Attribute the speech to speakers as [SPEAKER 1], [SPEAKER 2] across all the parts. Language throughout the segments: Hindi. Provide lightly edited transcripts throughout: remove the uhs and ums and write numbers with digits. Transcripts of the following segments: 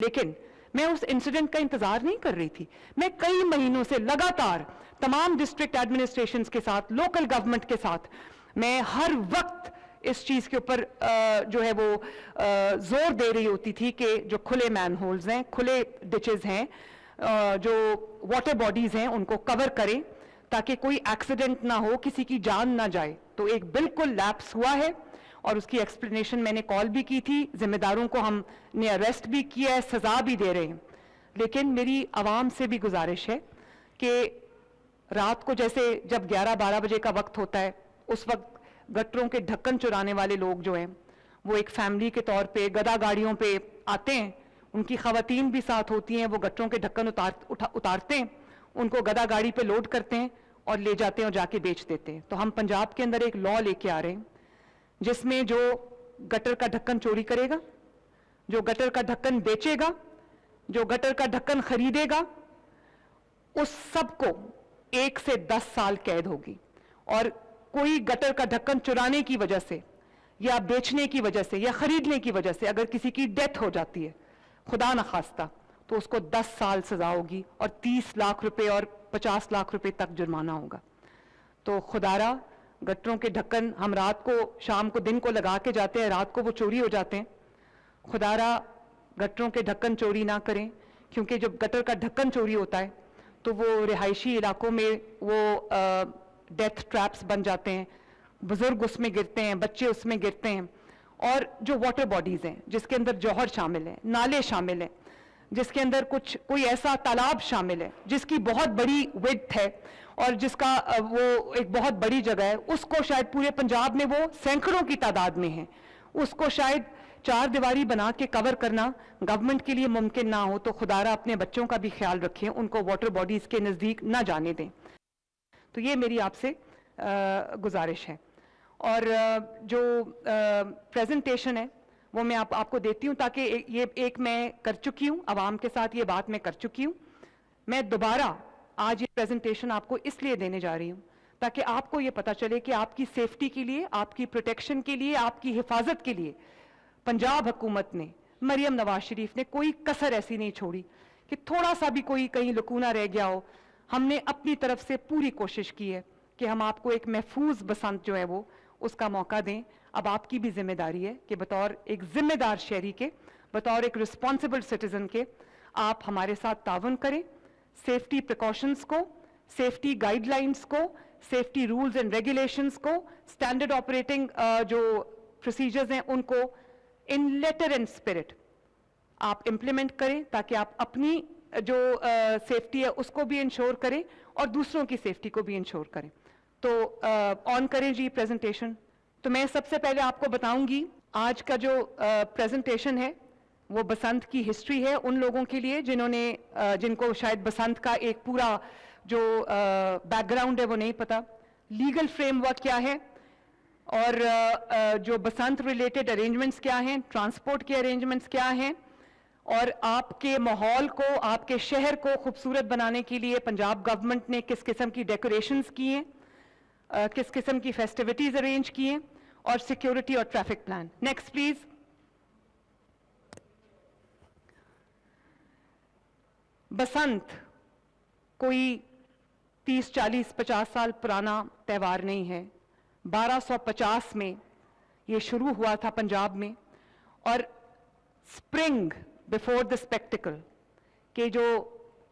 [SPEAKER 1] लेकिन मैं उस इंसिडेंट का इंतजार नहीं कर रही थी। मैं कई महीनों से लगातार तमाम डिस्ट्रिक्ट एडमिनिस्ट्रेशंस के साथ, लोकल गवर्नमेंट के साथ, मैं हर वक्त इस चीज के ऊपर जो है वो जोर दे रही होती थी कि जो खुले मैनहोल्स हैं, खुले डिचेस हैं, जो वाटर बॉडीज हैं, उनको कवर करें ताकि कोई एक्सीडेंट ना हो, किसी की जान ना जाए। तो एक बिल्कुल लैप्स हुआ है और उसकी एक्सप्लेनेशन मैंने कॉल भी की थी, जिम्मेदारों को हमने अरेस्ट भी किया है, सजा भी दे रहे हैं। लेकिन मेरी आवाम से भी गुजारिश है कि रात को जैसे जब 11-12 बजे का वक्त होता है, उस वक्त गटरों के ढक्कन चुराने वाले लोग जो हैं वो एक फैमिली के तौर पे गदा गाड़ियों पे आते हैं, उनकी खवातीन भी साथ होती हैं, वो गटरों के ढक्कन उतारते हैं, उनको गदा गाड़ी पे लोड करते हैं और ले जाते हैं और जाके बेच देते हैं। तो हम पंजाब के अंदर एक लॉ लेके आ रहे हैं जिसमें जो गटर का ढक्कन चोरी करेगा, जो गटर का ढक्कन बेचेगा, जो गटर का ढक्कन खरीदेगा, उस सबको 1 से 10 साल कैद होगी। और कोई गटर का ढक्कन चुराने की वजह से या बेचने की वजह से या खरीदने की वजह से अगर किसी की डेथ हो जाती है, खुदा न खास्ता, तो उसको 10 साल सजा होगी और 30 लाख रुपए और 50 लाख रुपए तक जुर्माना होगा। तो खुदारा गटरों के ढक्कन हम रात को, शाम को, दिन को लगा के जाते हैं, रात को वो चोरी हो जाते हैं। खुदारा गटरों के ढक्कन चोरी ना करें, क्योंकि जब गटर का ढक्कन चोरी होता है तो वो रिहायशी इलाकों में वो डेथ ट्रैप्स बन जाते हैं, बुजुर्ग उसमें गिरते हैं, बच्चे उसमें गिरते हैं। और जो वाटर बॉडीज हैं जिसके अंदर जौहर शामिल है, नाले शामिल है, जिसके अंदर कोई ऐसा तालाब शामिल है जिसकी बहुत बड़ी विड्थ है और जिसका वो एक बहुत बड़ी जगह है, उसको शायद पूरे पंजाब में वो सैकड़ों की तादाद में है, उसको शायद 4 दीवारी बना के कवर करना गवर्नमेंट के लिए मुमकिन ना हो। तो खुदारा अपने बच्चों का भी ख्याल रखें, उनको वाटर बॉडीज के नज़दीक ना जाने दें। तो ये मेरी आपसे गुजारिश है। और जो प्रेजेंटेशन है वो मैं आपको देती हूँ, ताकि ये एक मैं कर चुकी हूँ, आवाम के साथ ये बात मैं कर चुकी हूँ। मैं दोबारा आज ये प्रेजेंटेशन आपको इसलिए देने जा रही हूँ ताकि आपको ये पता चले कि आपकी सेफ्टी के लिए, आपकी प्रोटेक्शन के लिए, आपकी हिफाजत के लिए पंजाब हुकूमत ने, मरियम नवाज शरीफ ने कोई कसर ऐसी नहीं छोड़ी कि थोड़ा सा भी कोई कहीं लकूना रह गया हो। हमने अपनी तरफ से पूरी कोशिश की है कि हम आपको एक महफूज बसंत जो है वो उसका मौका दें। अब आपकी भी जिम्मेदारी है कि बतौर एक जिम्मेदार शहरी के, बतौर एक रिस्पॉन्सिबल सिटीजन के, आप हमारे साथ तावन करें। सेफ्टी प्रिकॉशंस को, सेफ्टी गाइडलाइंस को, सेफ्टी रूल्स एंड रेगुलेशंस को, स्टैंडर्ड ऑपरेटिंग जो प्रोसीजर्स हैं उनको इन लेटर एंड स्पिरिट आप इंप्लीमेंट करें, ताकि आप अपनी जो सेफ्टी है उसको भी इंश्योर करें और दूसरों की सेफ्टी को भी इंश्योर करें। तो ऑन करें जी प्रेजेंटेशन। तो मैं सबसे पहले आपको बताऊंगी आज का जो प्रेजेंटेशन है वो बसंत की हिस्ट्री है उन लोगों के लिए जिनको शायद बसंत का एक पूरा जो बैकग्राउंड है वो नहीं पता, लीगल फ्रेमवर्क क्या है और जो बसंत रिलेटेड अरेंजमेंट्स क्या हैं, ट्रांसपोर्ट के अरेंजमेंट्स क्या हैं, और आपके माहौल को, आपके शहर को खूबसूरत बनाने के लिए पंजाब गवर्नमेंट ने किस किस्म की डेकोरेशंस की हैं, किस किस्म की फेस्टिविटीज अरेंज की हैं, और सिक्योरिटी और traffic plan. Next please. Basant कोई 30, 40, 50 साल पुराना त्यौहार नहीं है। 1250 में ये शुरू हुआ था पंजाब में, और स्प्रिंग बिफोर द स्पेक्टिकल के जो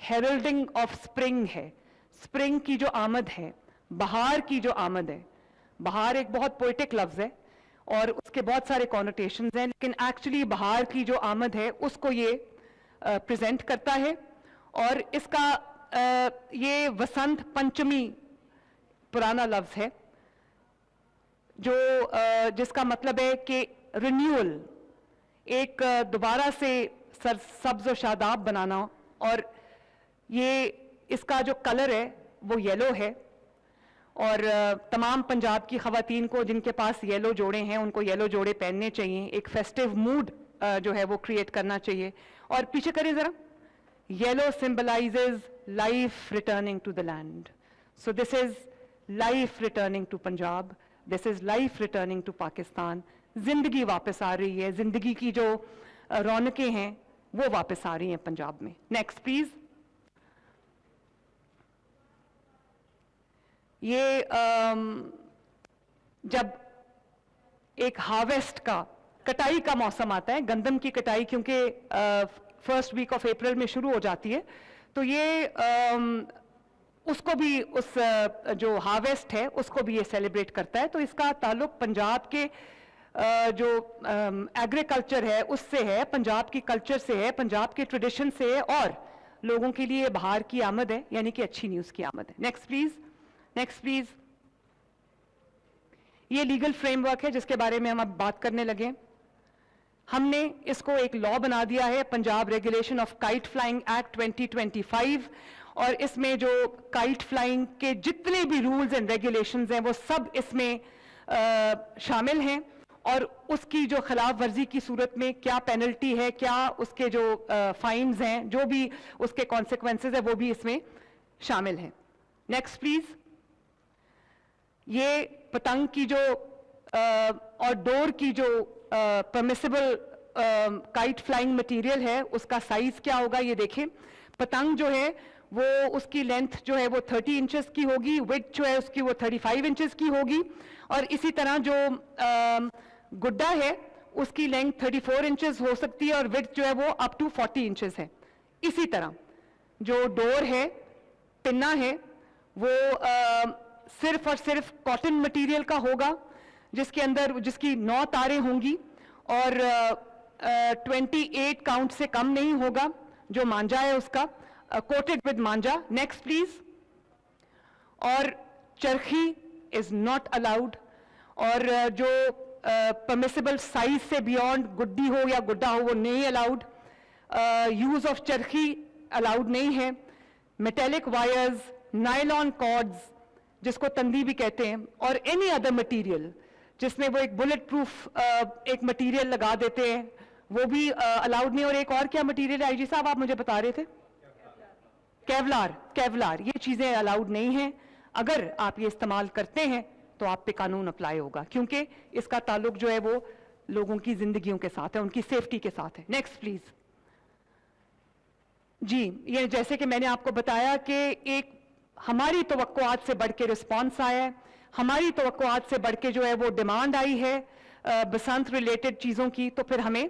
[SPEAKER 1] हेरल्डिंग ऑफ स्प्रिंग है, स्प्रिंग की जो आमद है, बहार की जो आमद है, बहार एक बहुत पोएटिक लफ्ज है और उसके बहुत सारे कॉनोटेशंस हैं, लेकिन एक्चुअली बहार की जो आमद है उसको ये प्रेजेंट करता है। और इसका ये वसंत पंचमी पुराना लफ्ज है जो जिसका मतलब है कि रिन्यूअल, एक दोबारा से सब्ज और शादाब बनाना। और ये इसका जो कलर है वो येलो है, और तमाम पंजाब की खवातीन को जिनके पास येलो जोड़े हैं उनको येलो जोड़े पहनने चाहिए। एक फेस्टिव मूड जो है वो क्रिएट करना चाहिए। और पीछे करें जरा, yellow symbolizes life returning to the land. So this is life returning to Punjab, this is life returning to Pakistan. जिंदगी वापस आ रही है, जिंदगी की जो रौनकें हैं, वो वापस आ रही हैं पंजाब में। Next please. ये जब एक हार्वेस्ट का, कटाई का मौसम आता है, गंदम की कटाई क्योंकि फर्स्ट वीक ऑफ अप्रैल में शुरू हो जाती है, तो ये उसको भी, उस जो हार्वेस्ट है उसको भी ये सेलिब्रेट करता है। तो इसका ताल्लुक पंजाब के जो एग्रीकल्चर है उससे है, पंजाब की कल्चर से है, पंजाब के ट्रेडिशन से है, और लोगों के लिए बाहर की आमद है, यानी कि अच्छी न्यूज़ की आमद है। Next please. Next please. ये लीगल फ्रेमवर्क है जिसके बारे में हम अब बात करने लगे। हमने इसको एक लॉ बना दिया है, Punjab regulation of kite flying act 2025, और इसमें जो काइट फ्लाइंग के जितने भी रूल्स एंड रेगुलेशंस हैं वो सब इसमें शामिल हैं, और उसकी जो खिलाफ वर्जी की सूरत में क्या पेनल्टी है, क्या उसके जो फाइन्स हैं, जो भी उसके कॉन्सिक्वेंसेस है, वो भी इसमें शामिल हैं। Next please. ये पतंग की जो और डोर की जो परमिसिबल काइट फ्लाइंग मटेरियल है उसका साइज क्या होगा, ये देखें। पतंग जो है वो, उसकी लेंथ जो है वो 30 इंचेस की होगी, विड्थ जो है उसकी वो 35 इंचेस की होगी, और इसी तरह जो गुड्डा है उसकी लेंथ 34 इंचेस हो सकती है, और विड्थ जो है वो अप टू 40 इंचेस है। इसी तरह जो डोर है, पिन्ना है, वो सिर्फ और सिर्फ कॉटन मटेरियल का होगा, जिसके अंदर, जिसकी 9 तारें होंगी, और 28 काउंट से कम नहीं होगा जो मांझा है उसका, coated with Manjha. Next please. और चरखी इज नॉट अलाउड, और जो परमिसिबल साइज से बियॉन्ड गुड्डी हो या गुड्डा हो वो नहीं allowed. Use of Charkhi allowed नहीं है। मेटेलिक वायर्स, नायलॉन कॉर्ड्स जिसको तंदी भी कहते हैं, और एनी अदर मटेरियल जिसमें वो एक बुलेट प्रूफ एक मटेरियल लगा देते हैं, वो भी अलाउड नहीं। और एक और क्या मटेरियल है आईजी साहब, आप मुझे बता रहे थे? केवलार। केवलार, ये चीजें अलाउड नहीं हैं। अगर आप ये इस्तेमाल करते हैं तो आप पे कानून अप्लाई होगा, क्योंकि इसका ताल्लुक जो है वो लोगों की जिंदगियों के साथ है, उनकी सेफ्टी के साथ है। नेक्स्ट प्लीज जी। ये जैसे कि मैंने आपको बताया कि एक हमारी तवक्कुआत से बढ़ के रिस्पॉन्स आया है, हमारी तवक्कुआत से बढ़ के जो है वो डिमांड आई है बसंत रिलेटेड चीज़ों की, तो फिर हमें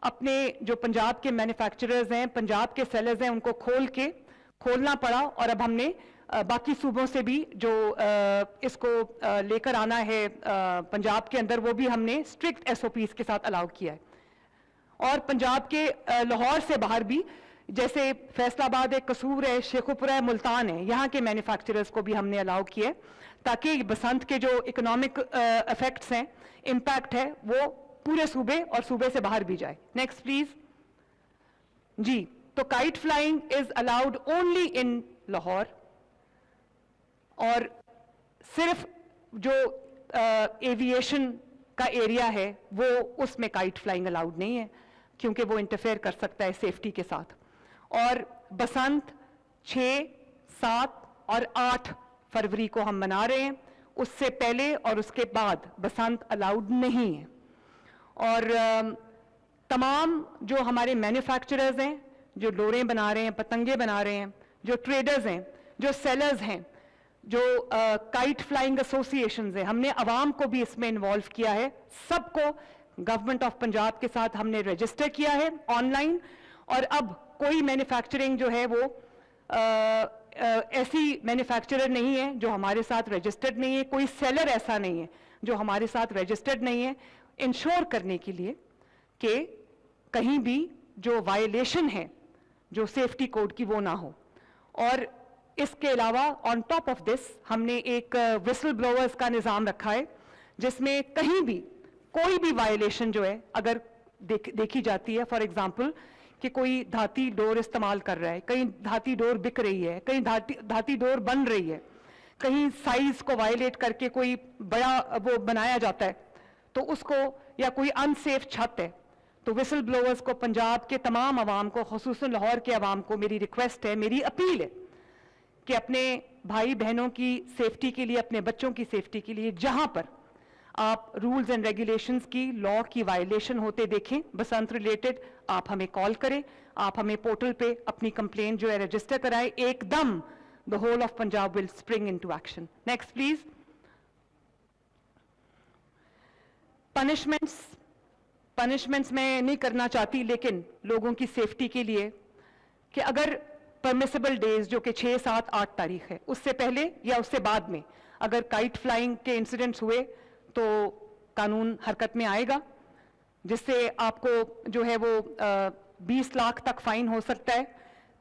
[SPEAKER 1] अपने जो पंजाब के मैन्युफैक्चरर्स हैं, पंजाब के सेलर्स हैं, उनको खोलना पड़ा, और अब हमने बाकी सूबों से भी जो इसको लेकर आना है पंजाब के अंदर, वो भी हमने स्ट्रिक्ट SOPs के साथ अलाउ किया है। और पंजाब के लाहौर से बाहर भी, जैसे फैसलाबाद है, कसूर है, शेखुपुरा है, मुल्तान है, यहाँ के मैन्युफैक्चरर्स को भी हमने अलाउ किया है, ताकि बसंत के जो इकोनॉमिक इफेक्ट्स हैं, इम्पैक्ट है, वो पूरे सूबे और सूबे से बाहर भी जाए। नेक्स्ट प्लीज जी। तो kite flying is allowed only in Lahore, और सिर्फ जो एविएशन का एरिया है वो, उसमें काइट फ्लाइंग अलाउड नहीं है, क्योंकि वो इंटरफेयर कर सकता है सेफ्टी के साथ। और बसंत 6, 7 और 8 फरवरी को हम मना रहे हैं, उससे पहले और उसके बाद बसंत अलाउड नहीं है। और तमाम जो हमारे मैन्युफैक्चरर्स हैं, जो डोरें बना रहे हैं, पतंगे बना रहे हैं, जो ट्रेडर्स हैं, जो सेलर्स हैं, जो काइट फ्लाइंग एसोसिएशंस हैं, हमने अवाम को भी इसमें इन्वॉल्व किया है। सबको गवर्नमेंट ऑफ पंजाब के साथ हमने रजिस्टर किया है ऑनलाइन, और अब कोई मैन्युफैक्चरिंग जो है वो ऐसी मैन्युफैक्चरर नहीं है जो हमारे साथ रजिस्टर्ड नहीं है, कोई सेलर ऐसा नहीं है जो हमारे साथ रजिस्टर्ड नहीं है, इंश्योर करने के लिए कि कहीं भी जो वायलेशन है जो सेफ्टी कोड की वो ना हो। और इसके अलावा ऑन टॉप ऑफ दिस हमने एक विसल ब्लोअर्स का निज़ाम रखा है, जिसमें कहीं भी कोई भी वायलेशन जो है अगर देखी जाती है, फॉर एग्जांपल कि कोई धाती डोर इस्तेमाल कर रहा है, कहीं धाती डोर बिक रही है, कहीं धाती डोर बन रही है, कहीं साइज को वायलेट करके कोई बड़ा वो बनाया जाता है, तो उसको, या कोई अनसेफ छत है, तो विसल ब्लोअर्स को, पंजाब के तमाम आवाम को, खुसूसन लाहौर के आवाम को मेरी रिक्वेस्ट है, मेरी अपील है कि अपने भाई बहनों की सेफ्टी के लिए, अपने बच्चों की सेफ्टी के लिए, जहां पर आप रूल्स एंड रेगुलेशंस की, लॉ की वायलेशन होते देखें बसंत रिलेटेड, आप हमें कॉल करें, आप हमें पोर्टल पे अपनी कंप्लेंट जो है रजिस्टर कराएं, एकदम the whole of Punjab will spring into action. Next please. Punishments मैं नहीं करना चाहती, लेकिन लोगों की सेफ्टी के लिए कि अगर परमिसिबल डेज जो कि 6, 7, 8 तारीख है, उससे पहले या उससे बाद में अगर काइट फ्लाइंग के इंसिडेंट्स हुए तो कानून हरकत में आएगा, जिससे आपको जो है वो 20 लाख तक फाइन हो सकता है,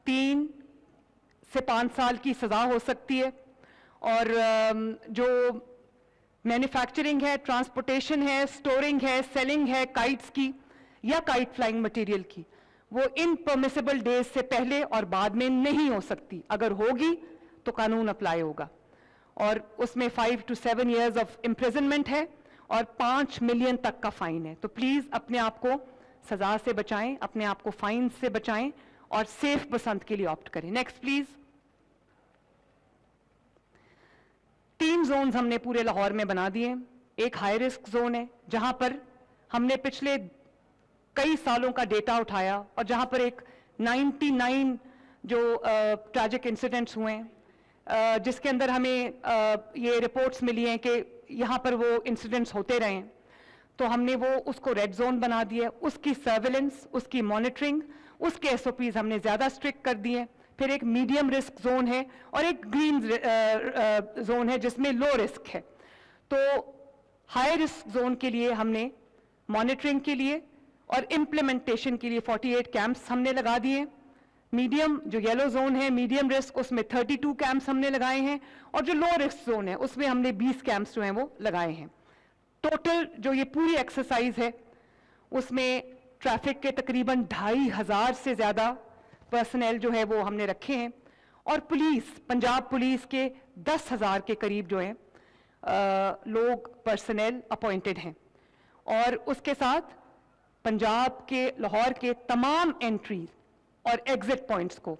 [SPEAKER 1] 3 से 5 साल की सजा हो सकती है, और जो मैन्युफैक्चरिंग है, ट्रांसपोर्टेशन है, स्टोरिंग है, सेलिंग है काइट्स की या काइट फ्लाइंग मटेरियल की, वो इन परमिसिबल डेज से पहले और बाद में नहीं हो सकती। अगर होगी तो कानून अप्लाई होगा, और उसमें 5 to 7 years ऑफ इम्प्रिजनमेंट है और 5 मिलियन तक का फाइन है। तो प्लीज अपने आप को सजा से बचाएं, अपने आप को फाइन से बचाएं और सेफ बसंत के लिए ऑप्ट करें। Next please. 3 जोन्स हमने पूरे लाहौर में बना दिए। एक हाई रिस्क जोन है जहां पर हमने पिछले कई सालों का डेटा उठाया और जहां पर एक 99 जो ट्रैजिक इंसिडेंट्स हुए हैं, जिसके अंदर हमें ये रिपोर्ट्स मिली हैं कि यहाँ पर वो इंसिडेंट्स होते रहे हैं, तो हमने वो उसको रेड जोन बना दिया। उसकी सर्वेलेंस, उसकी मॉनिटरिंग, उसके एसओपीज हमने ज़्यादा स्ट्रिक्ट कर दिए। फिर एक मीडियम रिस्क जोन है और एक ग्रीन जोन है जिसमें लो रिस्क है। तो हाई रिस्क जोन के लिए हमने मॉनिटरिंग के लिए और इम्प्लीमेंटेशन के लिए 48 कैंप्स हमने लगा दिए। मीडियम जो येलो जोन है, मीडियम रिस्क, उसमें 32 कैंप्स हमने लगाए हैं, और जो लो रिस्क जोन है उसमें हमने 20 कैंप्स जो हैं वो लगाए हैं। टोटल जो ये पूरी एक्सरसाइज है उसमें ट्रैफिक के तकरीबन 2500 से ज़्यादा पर्सनल जो है वो हमने रखे हैं, और पुलिस, पंजाब पुलिस के 10,000 के करीब जो हैं लोग पर्सनल अपॉइंटेड हैं। और उसके साथ पंजाब के, लाहौर के तमाम एंट्री और एग्जिट पॉइंट्स को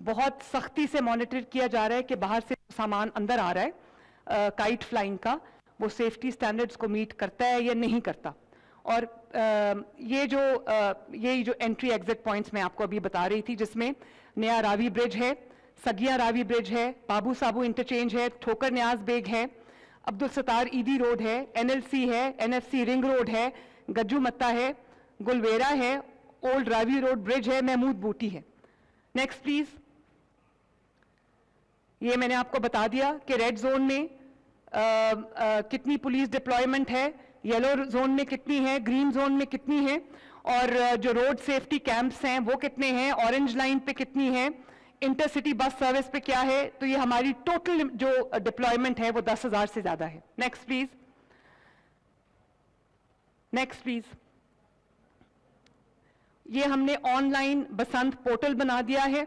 [SPEAKER 1] बहुत सख्ती से मॉनिटर किया जा रहा है कि बाहर से सामान अंदर आ रहा है काइट फ्लाइंग का, वो सेफ्टी स्टैंडर्ड्स को मीट करता है या नहीं करता। और ये जो एंट्री एग्जिट पॉइंट्स मैं आपको अभी बता रही थी, जिसमें नया रावी ब्रिज है, सगिया रावी ब्रिज है, बाबू साबू इंटरचेंज है, ठोकर न्याज बेग है, अब्दुल सत्तार ईदी रोड है, एनएलसी है, एनएफसी रिंग रोड है, गज्जू मत्ता है, गुलवेरा है, ओल्ड रावी रोड ब्रिज है, महमूद बूटी है। Next please. ये मैंने आपको बता दिया कि रेड जोन में कितनी पुलिस डिप्लॉयमेंट है, येलो जोन में कितनी है, ग्रीन जोन में कितनी है, और जो रोड सेफ्टी कैंप्स हैं वो कितने हैं, ऑरेंज लाइन पे कितनी है, इंटरसिटी बस सर्विस पे क्या है। तो ये हमारी टोटल जो डिप्लॉयमेंट है वो 10,000 से ज्यादा है। Next please. Next please. ये हमने ऑनलाइन बसंत पोर्टल बना दिया है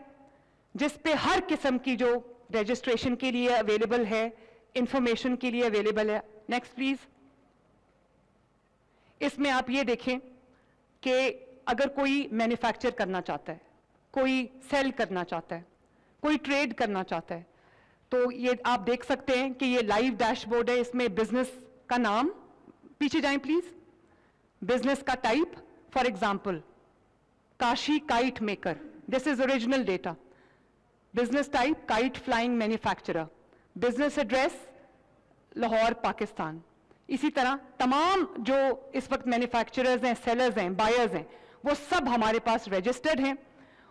[SPEAKER 1] जिस पे हर किस्म की जो रजिस्ट्रेशन के लिए अवेलेबल है, इंफॉर्मेशन के लिए अवेलेबल है। Next please. इसमें आप ये देखें कि अगर कोई मैन्युफैक्चर करना चाहता है, कोई सेल करना चाहता है, कोई ट्रेड करना चाहता है, तो ये आप देख सकते हैं कि ये लाइव डैशबोर्ड है। इसमें बिजनेस का नाम, पीछे जाएं प्लीज, बिजनेस का type, for example Kashi kite maker, this is original data. Business type kite flying manufacturer, business address Lahore Pakistan. इसी तरह तमाम जो इस वक्त मैन्युफैक्चरर्स हैं, सेलर्स हैं, बायर्स हैं, वो सब हमारे पास रजिस्टर्ड हैं,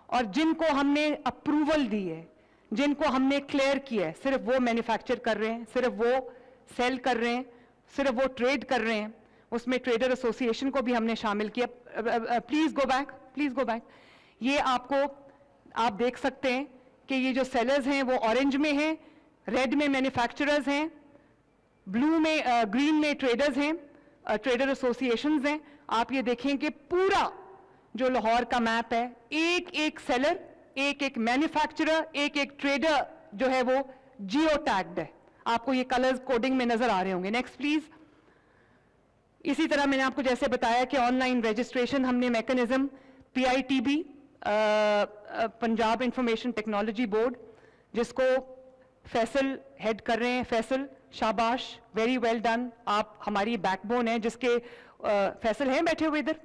[SPEAKER 1] और जिनको हमने अप्रूवल दी है, जिनको हमने क्लियर किया है, सिर्फ वो मैन्युफैक्चर कर रहे हैं, सिर्फ वो सेल कर रहे हैं, सिर्फ वो ट्रेड कर रहे हैं। उसमें ट्रेडर एसोसिएशन को भी हमने शामिल किया। Please go back, please go back. ये आपको आप देख सकते हैं कि ये जो सेलर्स हैं वो ऑरेंज में हैं, रेड में मैन्युफैक्चरर्स हैं, ब्लू में, ग्रीन में ट्रेडर्स हैं, ट्रेडर एसोसिएशंस हैं। आप ये देखें कि पूरा जो लाहौर का मैप है, एक एक सेलर, एक एक मैन्युफैक्चरर, एक एक ट्रेडर जो है वो जियो टैग्ड है। आपको ये कलर्स कोडिंग में नजर आ रहे होंगे। Next please. इसी तरह मैंने आपको जैसे बताया कि ऑनलाइन रजिस्ट्रेशन हमने mechanism PITB, Punjab information technology board, जिसको फैसल हेड कर रहे हैं, फैसल शाबाश, वेरी वेल डन, आप हमारी बैकबोन है। जिसके फैसल हैं बैठे हुए इधर,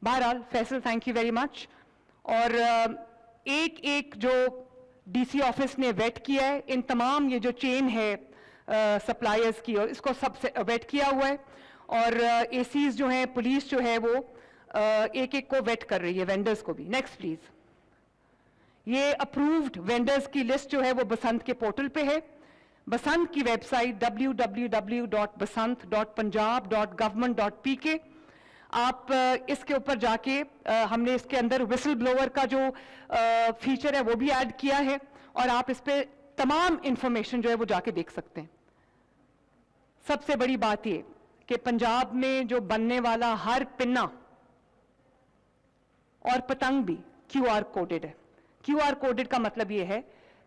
[SPEAKER 1] बहरहाल Faisal, thank you very much. और एक एक जो डीसी ऑफिस ने वेट किया है, इन तमाम ये जो चेन है सप्लायर्स की, और इसको सबसे वेट किया हुआ है। और एसीज जो हैं, पुलिस जो है वो एक एक को वेट कर रही है, वेंडर्स को भी। Next please. ये अप्रूव्ड वेंडर्स की लिस्ट जो है वो बसंत के पोर्टल पे है। बसंत की वेबसाइट www.basant.punjab.government.pk, आप इसके ऊपर जाके हमने इसके अंदर विसल ब्लोअर का जो फीचर है वो भी ऐड किया है, और आप इस पे तमाम इंफॉर्मेशन जो है वो जाके देख सकते हैं। सबसे बड़ी बात ये कि पंजाब में जो बनने वाला हर पिन्ना और पतंग भी QR कोडेड है। QR कोडेड का मतलब ये है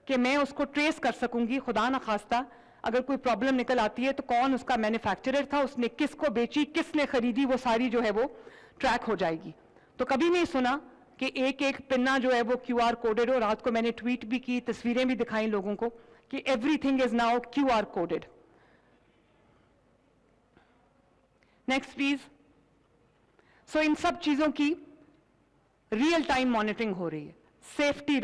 [SPEAKER 1] कि मैं उसको ट्रेस कर सकूंगी, खुदा ना खास्ता अगर कोई प्रॉब्लम निकल आती है तो कौन उसका मैन्युफैक्चरर था, उसने किसको बेची, किसने खरीदी, वो सारी जो है वो ट्रैक हो जाएगी। तो कभी नहीं सुना कि एक एक पिन्ना जो है वो QR कोडेड हो। रात को मैंने ट्वीट भी की, तस्वीरें भी दिखाई लोगों को कि everything is now QR coded. Next please. So इन सब चीजों की रियल टाइम मॉनिटरिंग हो रही है। सेफ्टी